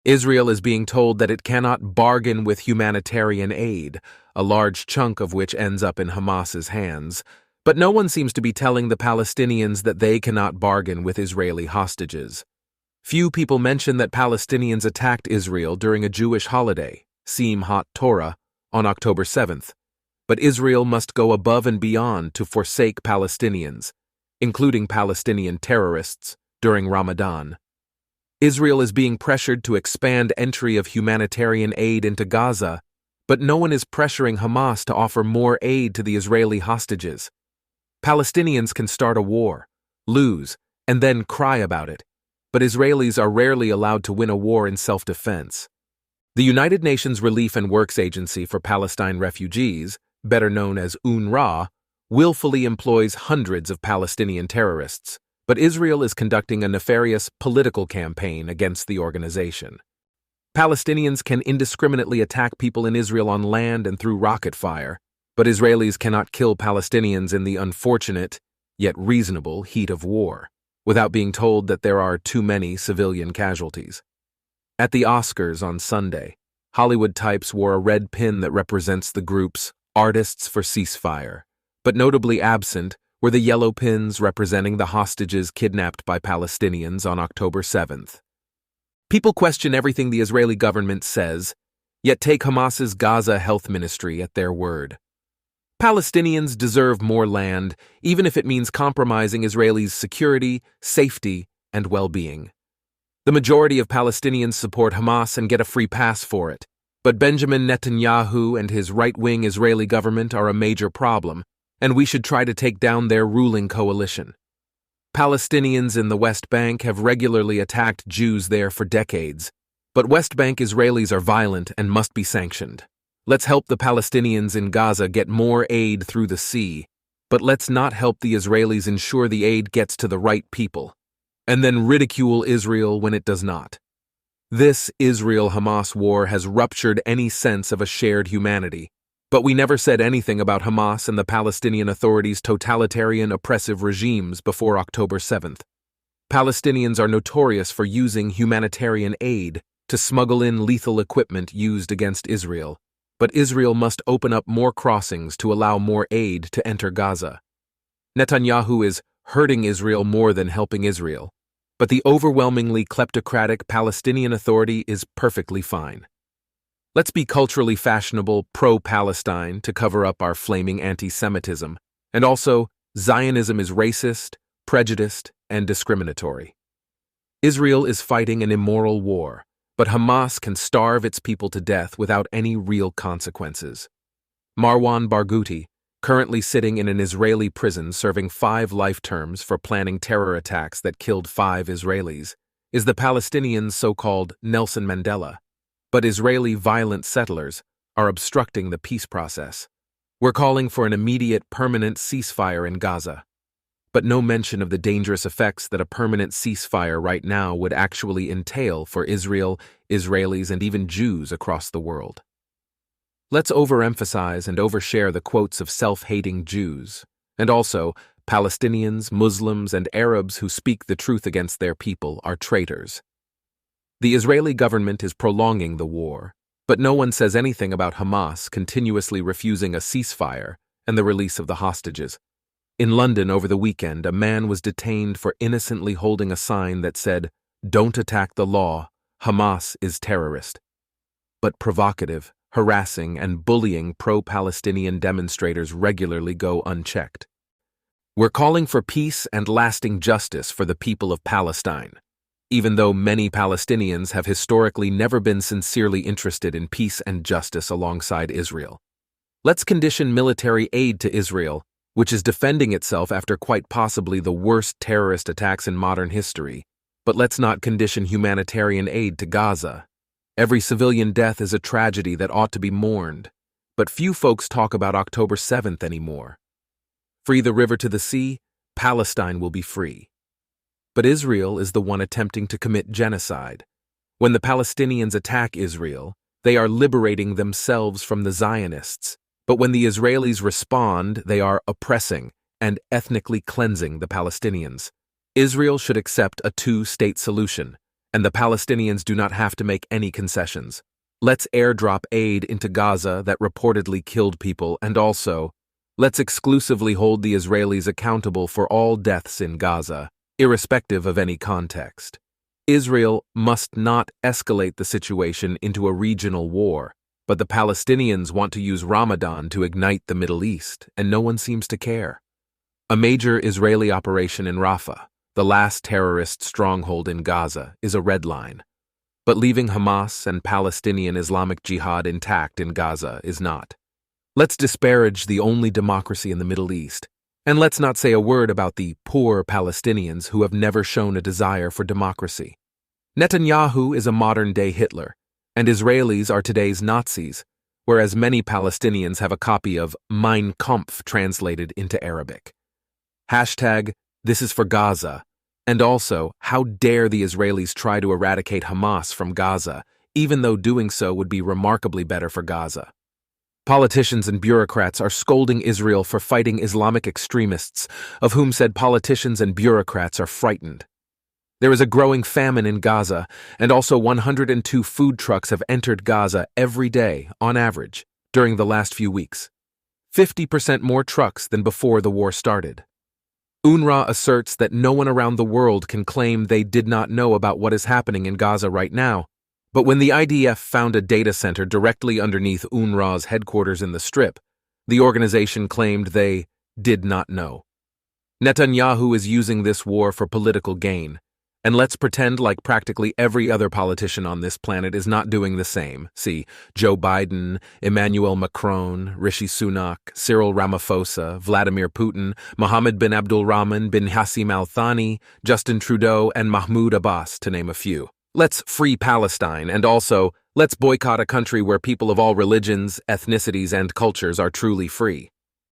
Israel is being told that it cannot bargain with humanitarian aid, a large chunk of which ends up in Hamas's hands. But no one seems to be telling the Palestinians that they cannot bargain with Israeli hostages. Few people mention that Palestinians attacked Israel during a Jewish holiday, Simchat Torah, on October 7th. But Israel must go above and beyond to forsake Palestinians, including Palestinian terrorists, during Ramadan. Israel is being pressured to expand entry of humanitarian aid into Gaza, but no one is pressuring Hamas to offer more aid to the Israeli hostages. Palestinians can start a war, lose, and then cry about it, but Israelis are rarely allowed to win a war in self-defense. The United Nations Relief and Works Agency for Palestine Refugees, better known as UNRWA, willfully employs hundreds of Palestinian terrorists, but Israel is conducting a nefarious political campaign against the organization. Palestinians can indiscriminately attack people in Israel on land and through rocket fire, but Israelis cannot kill Palestinians in the unfortunate, yet reasonable, heat of war, without being told that there are too many civilian casualties. At the Oscars on Sunday, Hollywood types wore a red pin that represents the group's Artists for Ceasefire, but notably absent were the yellow pins representing the hostages kidnapped by Palestinians on October 7th. People question everything the Israeli government says, yet take Hamas's Gaza Health Ministry at their word. Palestinians deserve more land, even if it means compromising Israelis' security, safety, and well-being. The majority of Palestinians support Hamas and get a free pass for it, but Benjamin Netanyahu and his right-wing Israeli government are a major problem, and we should try to take down their ruling coalition. Palestinians in the West Bank have regularly attacked Jews there for decades, but West Bank Israelis are violent and must be sanctioned. Let's help the Palestinians in Gaza get more aid through the sea, but let's not help the Israelis ensure the aid gets to the right people, and then ridicule Israel when it does not. This Israel-Hamas war has ruptured any sense of a shared humanity, but we never said anything about Hamas and the Palestinian Authority's totalitarian oppressive regimes before October 7th. Palestinians are notorious for using humanitarian aid to smuggle in lethal equipment used against Israel, but Israel must open up more crossings to allow more aid to enter Gaza. Netanyahu is hurting Israel more than helping Israel, but the overwhelmingly kleptocratic Palestinian Authority is perfectly fine. Let's be culturally fashionable pro-Palestine to cover up our flaming anti-Semitism, and also Zionism is racist, prejudiced, and discriminatory. Israel is fighting an immoral war, but Hamas can starve its people to death without any real consequences. Marwan Barghouti, currently sitting in an Israeli prison serving 5 life terms for planning terror attacks that killed 5 Israelis, is the Palestinians' so-called Nelson Mandela. But Israeli violent settlers are obstructing the peace process. We're calling for an immediate, permanent ceasefire in Gaza, but no mention of the dangerous effects that a permanent ceasefire right now would actually entail for Israel, Israelis, and even Jews across the world. Let's overemphasize and overshare the quotes of self-hating Jews, and also Palestinians, Muslims, and Arabs who speak the truth against their people are traitors. The Israeli government is prolonging the war, but no one says anything about Hamas continuously refusing a ceasefire and the release of the hostages. In London over the weekend, a man was detained for innocently holding a sign that said, "Don't attack the law, Hamas is terrorist." But provocative, harassing, and bullying pro-Palestinian demonstrators regularly go unchecked. We're calling for peace and lasting justice for the people of Palestine, even though many Palestinians have historically never been sincerely interested in peace and justice alongside Israel. Let's condition military aid to Israel, which is defending itself after quite possibly the worst terrorist attacks in modern history, but let's not condition humanitarian aid to Gaza. Every civilian death is a tragedy that ought to be mourned, but few folks talk about October 7th anymore. Free the river to the sea, Palestine will be free. But Israel is the one attempting to commit genocide. When the Palestinians attack Israel, they are liberating themselves from the Zionists. But when the Israelis respond, they are oppressing and ethnically cleansing the Palestinians. Israel should accept a 2-state solution, and the Palestinians do not have to make any concessions. Let's airdrop aid into Gaza that reportedly killed people, and also, let's exclusively hold the Israelis accountable for all deaths in Gaza, irrespective of any context. Israel must not escalate the situation into a regional war, but the Palestinians want to use Ramadan to ignite the Middle East, and no one seems to care. A major Israeli operation in Rafah, the last terrorist stronghold in Gaza, is a red line. But leaving Hamas and Palestinian Islamic Jihad intact in Gaza is not. Let's disparage the only democracy in the Middle East, and let's not say a word about the poor Palestinians who have never shown a desire for democracy. Netanyahu is a modern-day Hitler, and Israelis are today's Nazis, whereas many Palestinians have a copy of Mein Kampf translated into Arabic. #This is for Gaza, and also, how dare the Israelis try to eradicate Hamas from Gaza, even though doing so would be remarkably better for Gaza. Politicians and bureaucrats are scolding Israel for fighting Islamic extremists, of whom said politicians and bureaucrats are frightened. There is a growing famine in Gaza, and also 102 food trucks have entered Gaza every day, on average, during the last few weeks. 50% more trucks than before the war started. UNRWA asserts that no one around the world can claim they did not know about what is happening in Gaza right now, but when the IDF found a data center directly underneath UNRWA's headquarters in the Strip, the organization claimed they did not know. Netanyahu is using this war for political gain, and let's pretend like practically every other politician on this planet is not doing the same. See Joe Biden, Emmanuel Macron, Rishi Sunak, Cyril Ramaphosa, Vladimir Putin, Mohammed bin Abdulrahman bin Hassim Al Thani, Justin Trudeau, and Mahmoud Abbas, to name a few. Let's free Palestine, and also, let's boycott a country where people of all religions, ethnicities, and cultures are truly free.